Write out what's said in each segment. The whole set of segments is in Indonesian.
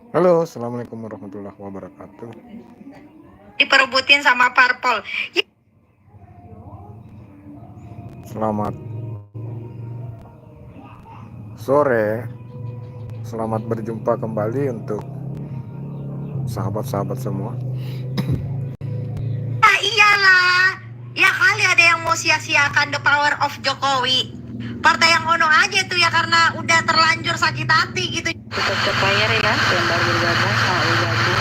Halo, assalamualaikum warahmatullahi wabarakatuh. Diperebutin sama parpol. Selamat sore, selamat berjumpa kembali untuk sahabat-sahabat semua. Ya iyalah, ya kali ada yang mau sia-siakan the power of Jokowi. Partai yang ono aja tuh ya karena udah terlanjur sakit hati gitu. Tetap player ya, yang baru bergabung sama bergabung.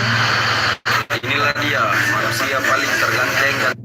Inilah dia manusia paling terganteng dan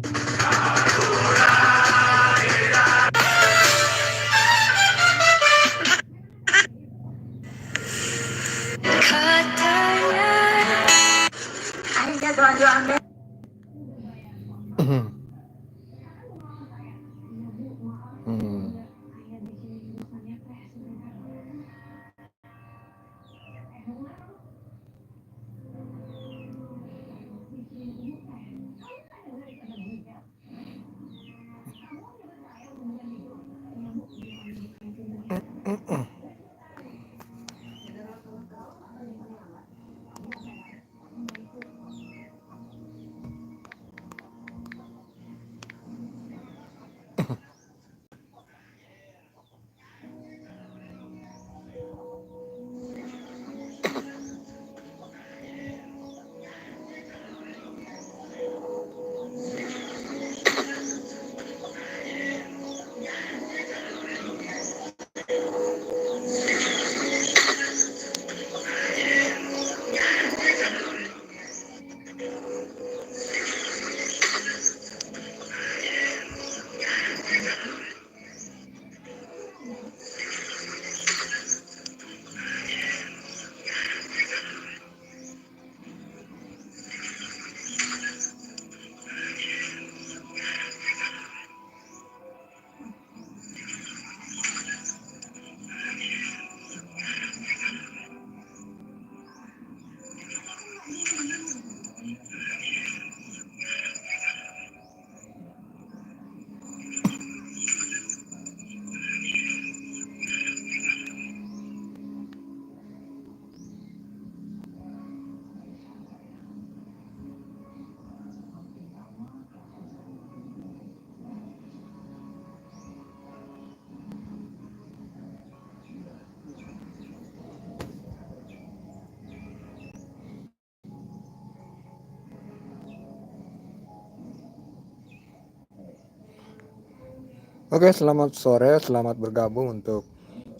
Oke, selamat sore, selamat bergabung untuk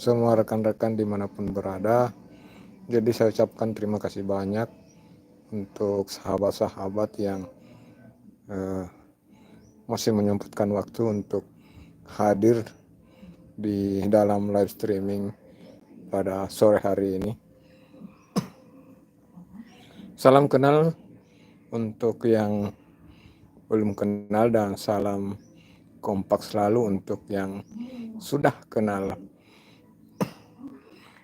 semua rekan-rekan dimanapun berada. Jadi saya ucapkan terima kasih banyak untuk sahabat-sahabat yang masih menyempatkan waktu untuk hadir di dalam live streaming pada sore hari ini. Salam kenal untuk yang belum kenal dan salam kompak selalu untuk yang sudah kenal.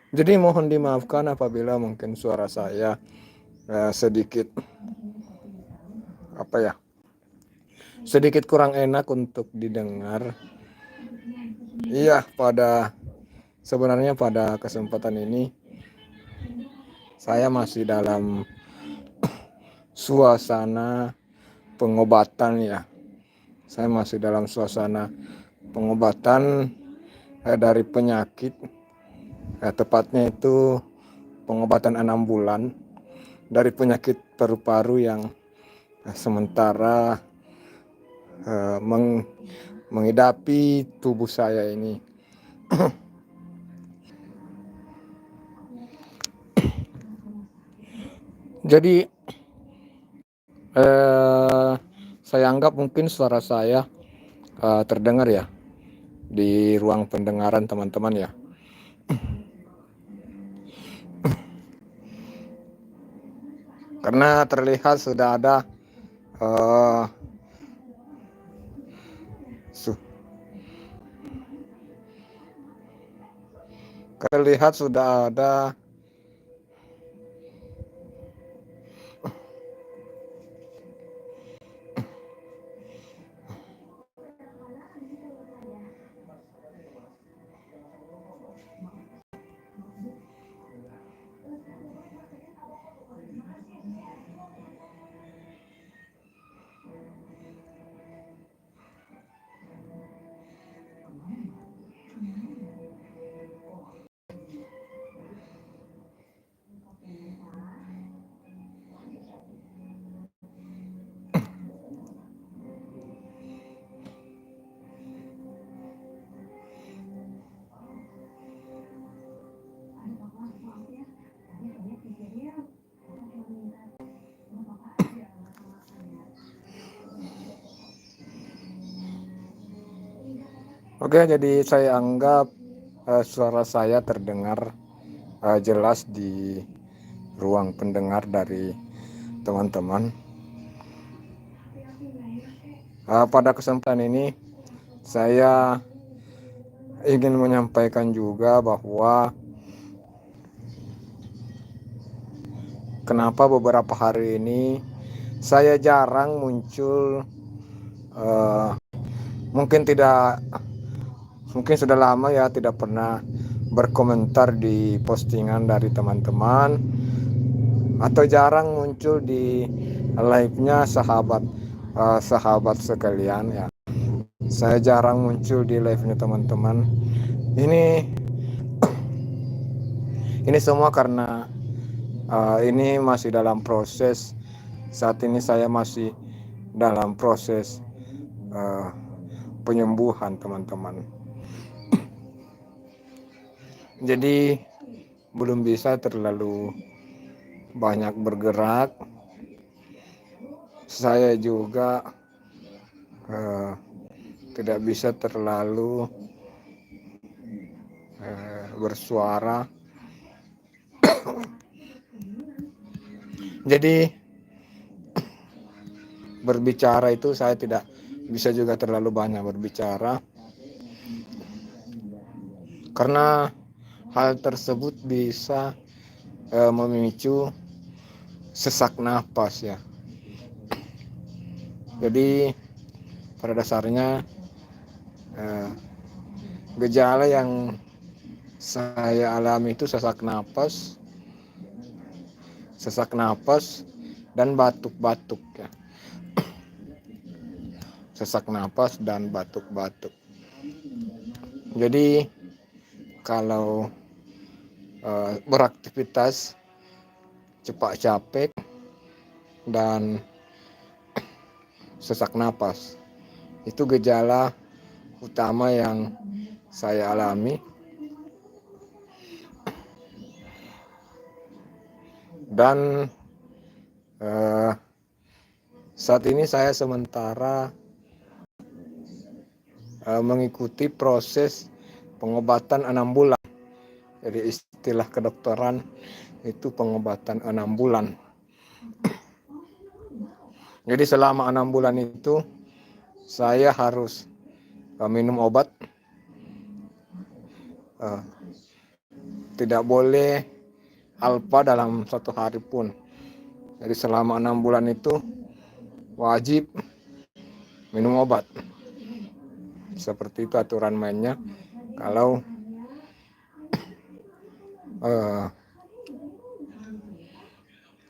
Jadi mohon dimaafkan apabila mungkin suara saya sedikit sedikit kurang enak untuk didengar. Iya, sebenarnya pada kesempatan ini saya masih dalam suasana pengobatan ya. Saya masih dalam suasana pengobatan dari penyakit, tepatnya itu pengobatan 6 bulan dari penyakit paru-paru yang sementara menghidapi tubuh saya ini. Jadi saya anggap mungkin suara saya terdengar ya di ruang pendengaran teman-teman ya. Karena terlihat sudah ada Oke, jadi saya anggap suara saya terdengar jelas di ruang pendengar dari teman-teman. Pada kesempatan ini saya ingin menyampaikan juga bahwa kenapa beberapa hari ini saya jarang muncul, mungkin sudah lama ya tidak pernah berkomentar di postingan dari teman-teman, atau jarang muncul di live-nya sahabat sekalian ya. Saya jarang muncul di live-nya teman-teman. Ini semua karena ini masih dalam proses. Saat ini saya masih dalam proses penyembuhan, teman-teman. Jadi belum bisa terlalu banyak bergerak. Saya juga tidak bisa terlalu bersuara. Jadi berbicara itu saya tidak bisa juga terlalu banyak berbicara, karena hal tersebut bisa memicu sesak napas ya. Jadi pada dasarnya gejala yang saya alami itu sesak napas dan batuk-batuk ya. Sesak napas dan batuk-batuk. Jadi kalau beraktivitas cepat capek dan sesak napas, itu gejala utama yang saya alami. Dan saat ini saya sementara mengikuti proses pengobatan 6 bulan. Jadi istilah kedokteran itu pengobatan 6 bulan. Jadi selama 6 bulan itu saya harus minum obat, tidak boleh alpa dalam 1 hari pun. Jadi selama 6 bulan itu wajib minum obat. Seperti itu aturan mainnya. Kalau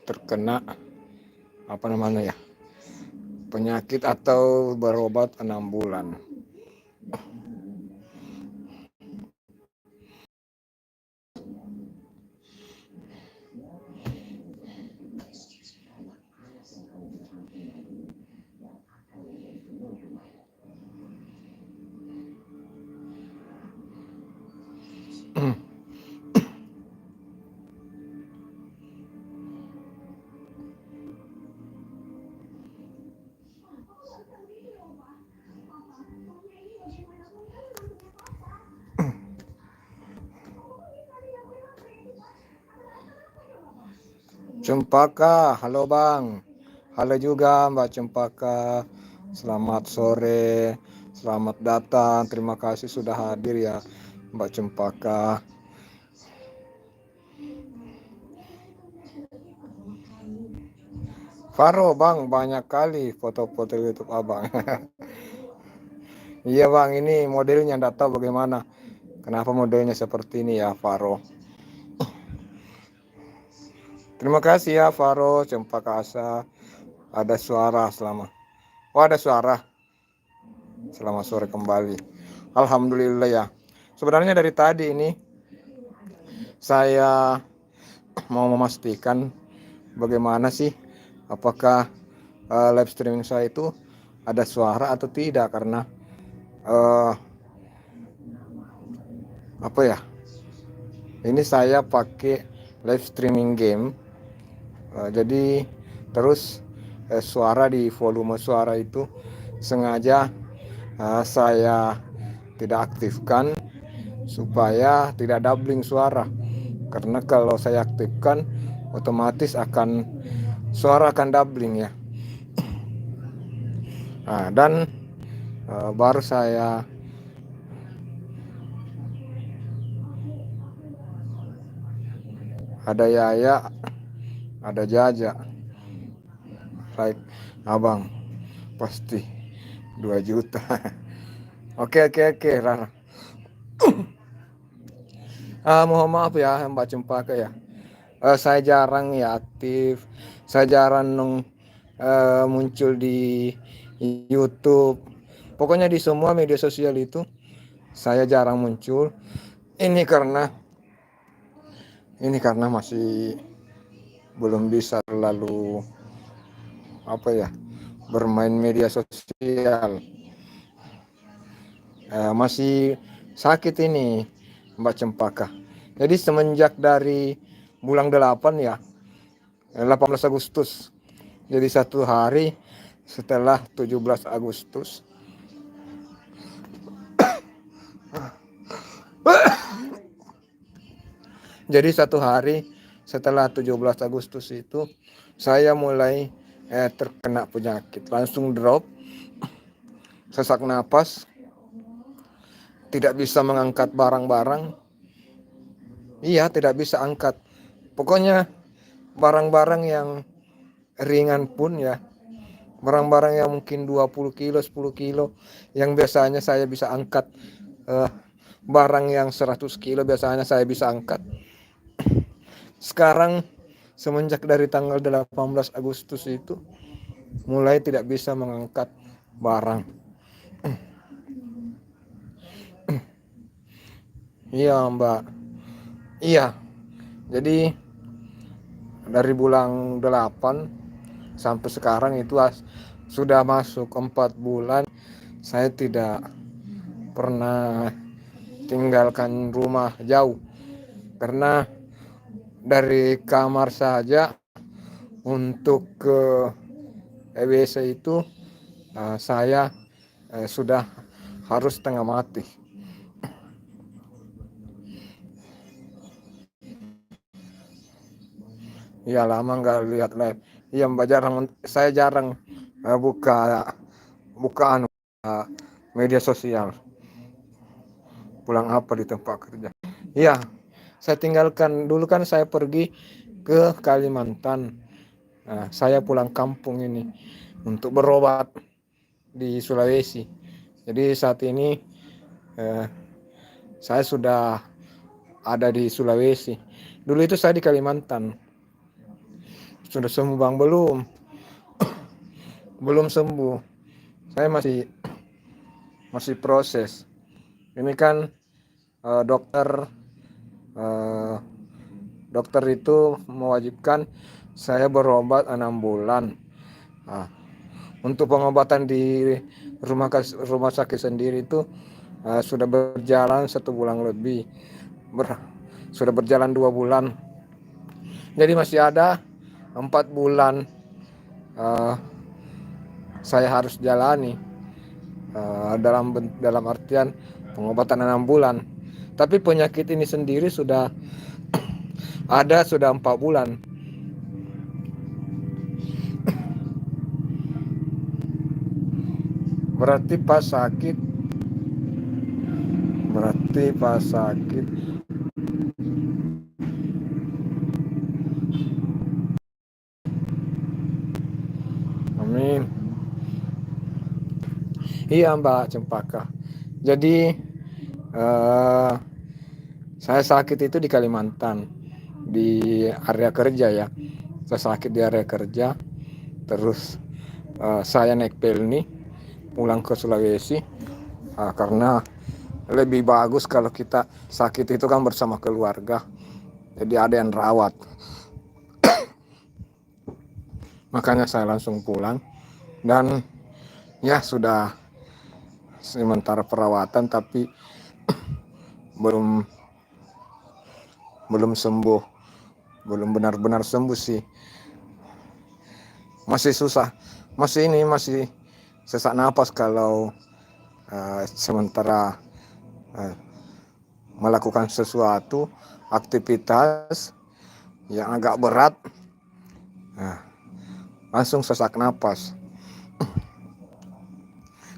terkena penyakit atau berobat 6 bulan. Cempaka, halo Bang. Halo juga Mbak Cempaka. Selamat sore, selamat datang. Terima kasih sudah hadir ya Mbak Cempaka. Faro Bang, banyak kali foto-foto YouTube Abang. Iya Bang, ini modelnya enggak tahu bagaimana. Kenapa modelnya seperti ini ya Faro. Terima kasih ya Faro, Cempaka Asa. Ada suara ada suara. Selamat sore kembali. Alhamdulillah ya. Sebenarnya dari tadi ini saya mau memastikan bagaimana sih, apakah live streaming saya itu ada suara atau tidak, karena ini saya pakai live streaming game. Jadi terus suara di volume suara itu sengaja saya tidak aktifkan supaya tidak doubling suara, karena kalau saya aktifkan otomatis suara akan doubling ya. Nah, dan baru saya ada Yaya, ada Jaja, like abang pasti 2 juta. Oke, Rara. Mohon maaf ya Mbak Cempaka ya. Saya jarang ya aktif, saya jarang muncul di YouTube. Pokoknya di semua media sosial itu saya jarang muncul. Ini karena masih belum bisa terlalu bermain media sosial. Masih sakit ini Mbak Cempaka. Jadi semenjak dari bulan 8 ya, 18 Agustus. Jadi 1 hari setelah 17 Agustus. Jadi 1 hari setelah 17 Agustus itu saya mulai terkena penyakit, langsung drop, sesak napas, tidak bisa mengangkat barang-barang. Iya, tidak bisa angkat. Pokoknya barang-barang yang ringan pun ya, barang-barang yang mungkin 20 kilo, 10 kilo, yang biasanya saya bisa angkat, barang yang 100 kilo biasanya saya bisa angkat. Sekarang semenjak dari tanggal 18 Agustus itu mulai tidak bisa mengangkat barang. Iya Mbak. Iya. Jadi dari bulan 8 sampai sekarang itu sudah masuk 4 bulan saya tidak pernah tinggalkan rumah jauh, karena dari kamar saja untuk ke WC itu saya sudah harus setengah mati. Iya, lama nggak lihat live. Iya Mbak, saya jarang buka media sosial. Pulang apa di tempat kerja. Iya, saya tinggalkan dulu, kan saya pergi ke Kalimantan. Nah, saya pulang kampung ini untuk berobat di Sulawesi. Jadi saat ini saya sudah ada di Sulawesi. Dulu itu saya di Kalimantan. Sudah sembuh Bang? Belum sembuh. Saya masih proses. Ini kan dokter itu mewajibkan saya berobat 6 bulan. Nah, untuk pengobatan di rumah sakit sendiri itu sudah berjalan 1 bulan lebih. Sudah berjalan 2 bulan. Jadi masih ada 4 bulan saya harus jalani, dalam artian pengobatan 6 bulan. Tapi penyakit ini sendiri sudah 4 bulan. Berarti pas sakit amin. Iya Mbak Cempaka. Jadi saya sakit itu di Kalimantan, di area kerja ya. Saya sakit di area kerja. Terus saya naik pelni pulang ke Sulawesi, karena lebih bagus kalau kita sakit itu kan bersama keluarga, jadi ada yang rawat. Makanya saya langsung pulang, dan ya sudah sementara perawatan, tapi belum sembuh, belum benar-benar sembuh sih. Masih susah, masih sesak napas kalau sementara eh, melakukan sesuatu aktivitas yang agak berat, nah, langsung sesak napas.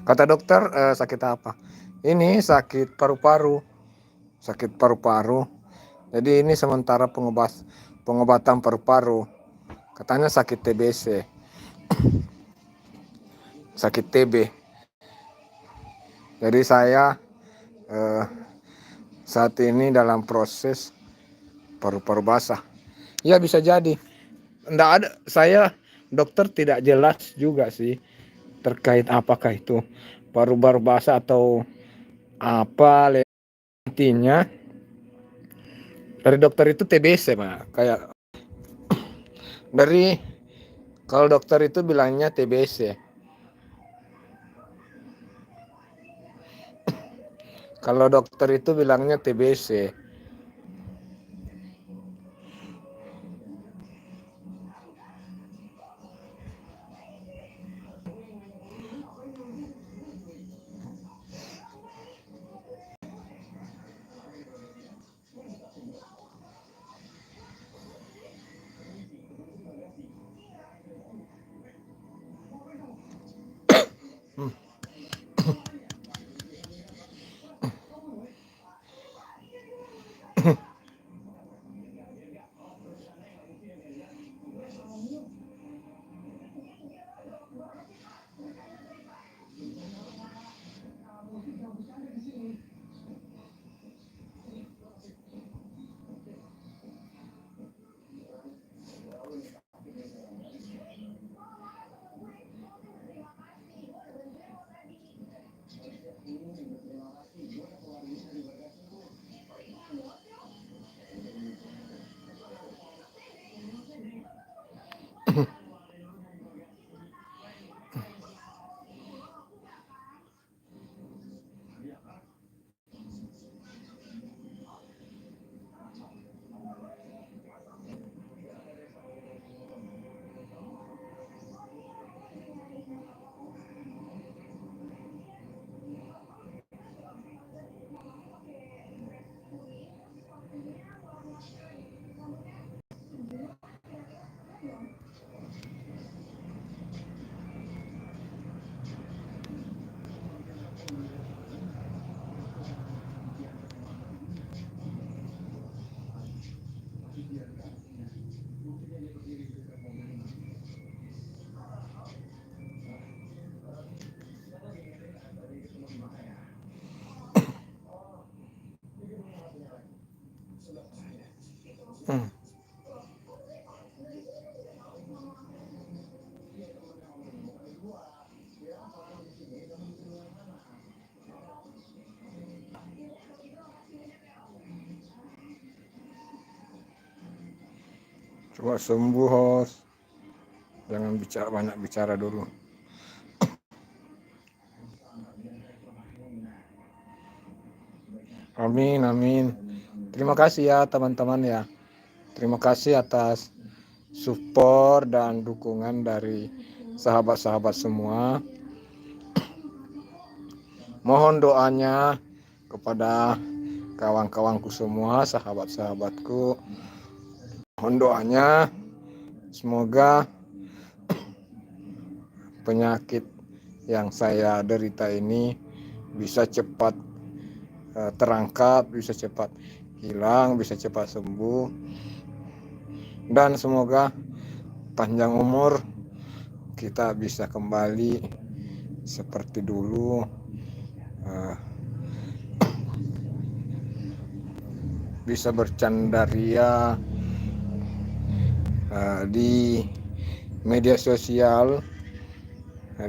Kata dokter, sakit apa? Ini sakit paru-paru, sakit paru-paru. Jadi ini sementara pengobatan paru-paru. Katanya sakit TBC, sakit TB. Jadi saya saat ini dalam proses paru-paru basah. Ya bisa jadi. Nggak ada, saya dokter tidak jelas juga sih terkait apakah itu paru-paru basah atau apa. Intinya dari dokter itu TBC, Pak. Kayak dari kalau dokter itu bilangnya TBC. Kalau dokter itu bilangnya TBC. Coba sembuh, host. Jangan banyak bicara dulu. Amin, amin. Terima kasih ya teman-teman ya. Terima kasih atas support dan dukungan dari sahabat-sahabat semua. Mohon doanya kepada kawan-kawanku semua, sahabat-sahabatku. Mohon doanya semoga penyakit yang saya derita ini bisa cepat terangkat, bisa cepat hilang, bisa cepat sembuh, dan semoga panjang umur, kita bisa kembali seperti dulu, bisa bercandaria di media sosial,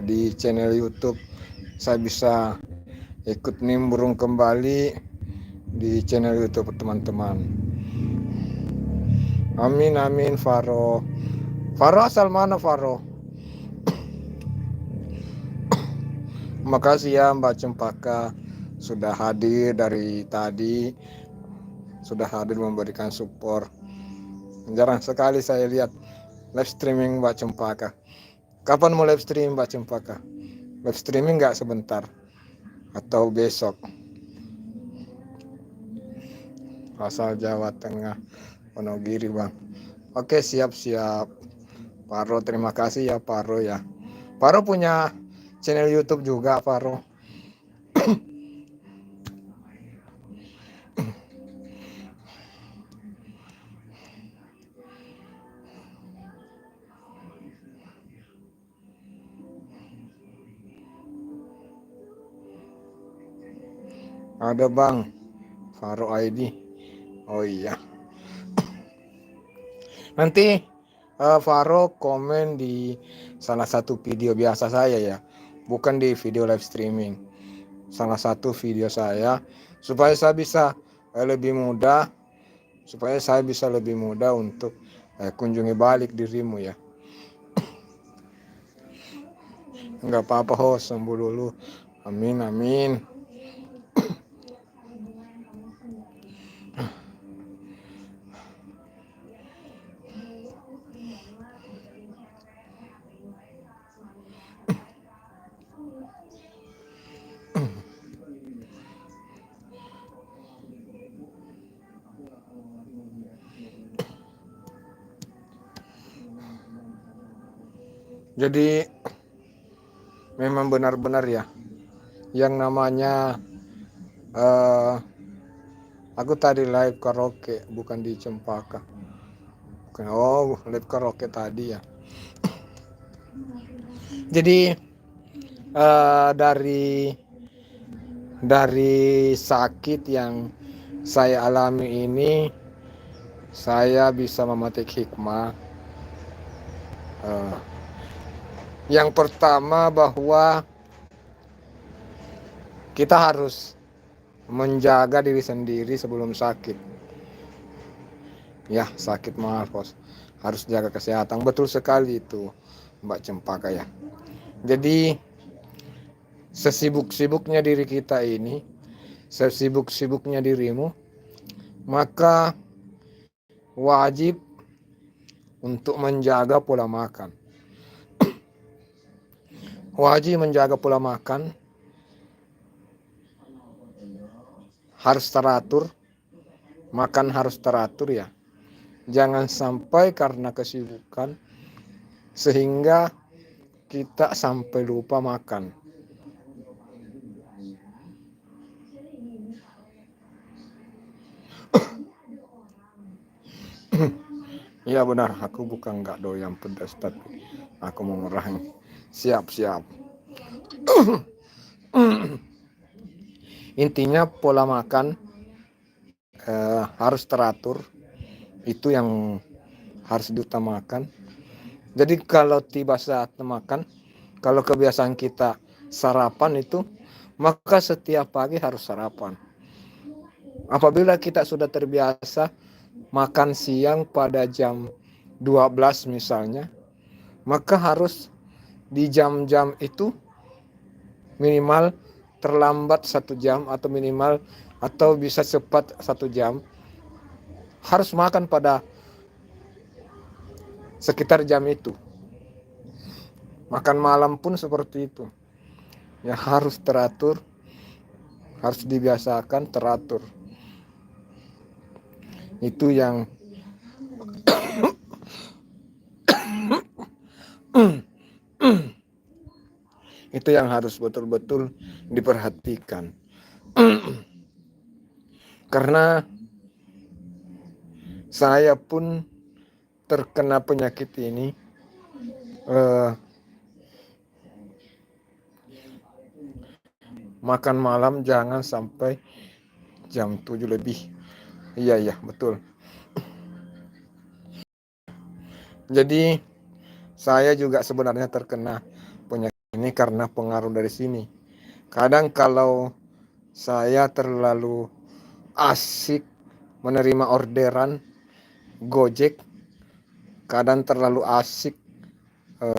di channel YouTube. Saya bisa ikut nimbrung kembali di channel YouTube teman-teman. Amin, amin. Faro asal mana Faro? Makasih ya Mbak Cempaka sudah hadir dari tadi, sudah hadir memberikan support. Jarang sekali saya lihat live streaming Mbak Cempaka. Kapan mau live stream Mbak Cempaka? Live streaming nggak sebentar atau besok? asal Jawa Tengah, Wonogiri bang. Oke, siap-siap Paro, terima kasih ya Paro ya. Paro punya channel YouTube juga Paro. Ada bang, Faro ID. Oh iya. Nanti Faro komen di salah satu video biasa saya ya, bukan di video live streaming. Salah satu video saya supaya saya bisa lebih mudah, supaya saya bisa lebih mudah untuk kunjungi balik dirimu ya. Enggak apa-apa host, sembuh dulu. Amin amin. Jadi memang benar-benar ya, yang namanya aku tadi live karaoke bukan di Cempaka. Oh, live karaoke tadi ya. Jadi dari sakit yang saya alami ini, saya bisa memetik hikmah. Yang pertama bahwa kita harus menjaga diri sendiri sebelum sakit. Ya, sakit maaf bos. Harus jaga kesehatan. Betul sekali itu Mbak Cempaka ya. Jadi sesibuk-sibuknya diri kita ini, sesibuk-sibuknya dirimu, maka wajib untuk menjaga pola makan. Wajib menjaga pola makan, harus teratur, makan harus teratur ya. Jangan sampai karena kesibukan sehingga kita sampai lupa makan. Iya benar, aku bukan nggak doyan pedas tapi aku mau mengurangi. Siap. Intinya pola makan harus teratur, itu yang harus diutamakan. Jadi kalau tiba saat makan, kalau kebiasaan kita sarapan itu, maka setiap pagi harus sarapan. Apabila kita sudah terbiasa makan siang pada jam 12 misalnya, maka harus di jam-jam itu minimal terlambat 1 jam atau minimal atau bisa cepat 1 jam harus makan pada sekitar jam itu. Makan malam pun seperti itu ya, harus teratur, harus dibiasakan teratur. Itu yang itu yang harus betul-betul diperhatikan. Karena saya pun terkena penyakit ini makan malam jangan sampai jam 7 lebih. Iya betul. Jadi saya juga sebenarnya terkena penyakit ini karena pengaruh dari sini. Kadang kalau saya terlalu asik menerima orderan Gojek, kadang terlalu asik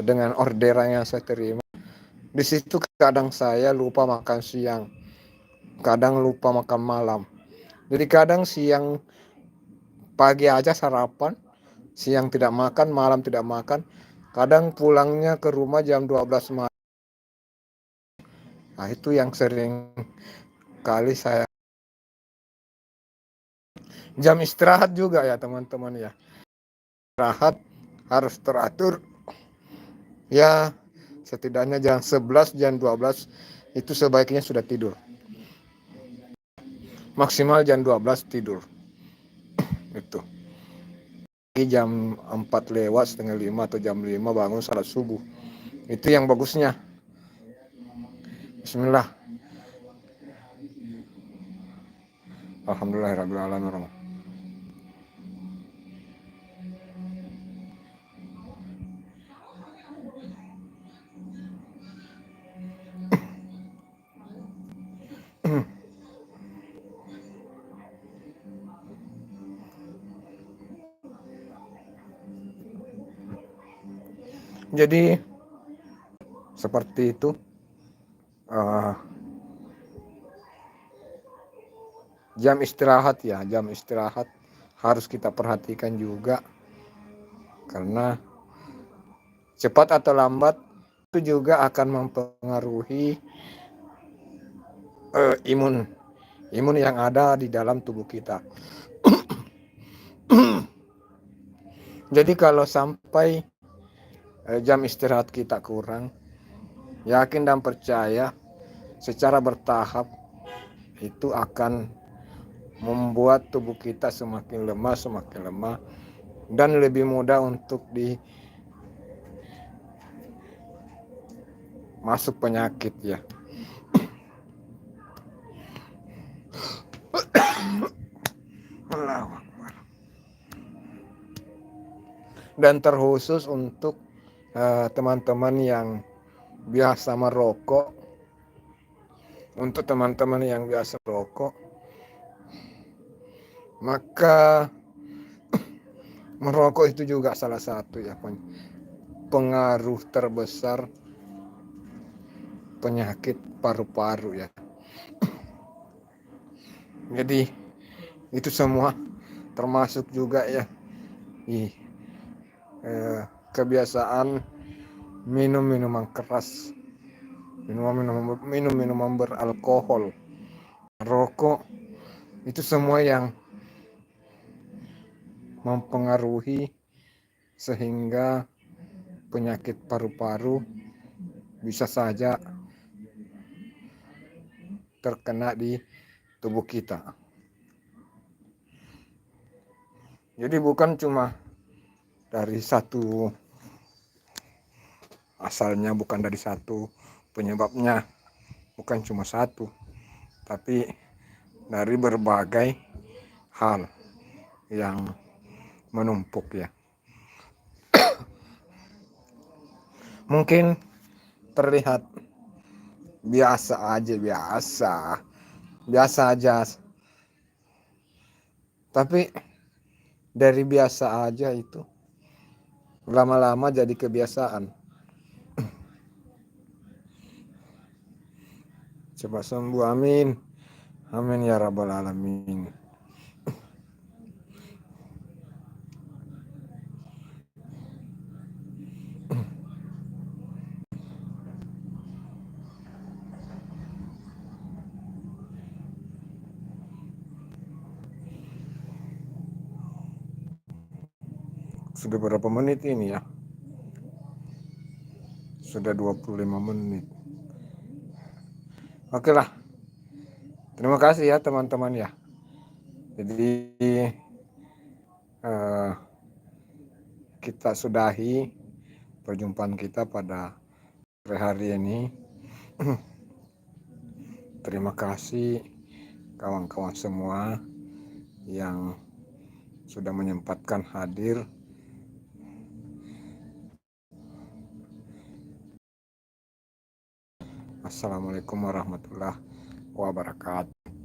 dengan orderan yang saya terima. Di situ kadang saya lupa makan siang, kadang lupa makan malam. Jadi kadang siang pagi aja sarapan, siang tidak makan, malam tidak makan. Kadang pulangnya ke rumah jam 12 malam. Nah, itu yang sering kali saya Jam istirahat juga ya teman-teman ya. Istirahat harus teratur ya, setidaknya jam 11, jam 12 itu sebaiknya sudah tidur. Maksimal jam 12 tidur. Itu. Jam 4 lewat, setengah 5 atau jam 5 bangun salat subuh. Itu yang bagusnya. Bismillah. Alhamdulillahirrahmanirrahim. Jadi seperti itu. Jam istirahat ya, jam istirahat harus kita perhatikan juga, karena cepat atau lambat itu juga akan mempengaruhi imun yang ada di dalam tubuh kita. Jadi kalau sampai jam istirahat kita kurang, yakin dan percaya secara bertahap itu akan membuat tubuh kita semakin lemah dan lebih mudah untuk masuk penyakit ya. Dan terkhusus untuk teman-teman yang biasa merokok, maka merokok itu juga salah satu ya pengaruh terbesar penyakit paru-paru ya. Jadi itu semua termasuk juga ya kebiasaan minum minuman keras, minum minuman beralkohol, rokok, itu semua yang mempengaruhi sehingga penyakit paru-paru bisa saja terkena di tubuh kita. Jadi bukan cuma dari satu asalnya, bukan dari satu penyebabnya, bukan cuma satu, tapi dari berbagai hal yang menumpuk ya. Mungkin terlihat biasa aja, tapi dari biasa aja itu lama-lama jadi kebiasaan. Coba sembuh, amin. Amin ya rabbal alamin. Sudah berapa menit ini ya? Sudah 25 menit. Oke lah. Terima kasih ya teman-teman ya. Jadi kita sudahi perjumpaan kita pada hari ini. Terima kasih kawan-kawan semua yang sudah menyempatkan hadir. Assalamualaikum warahmatullahi wabarakatuh.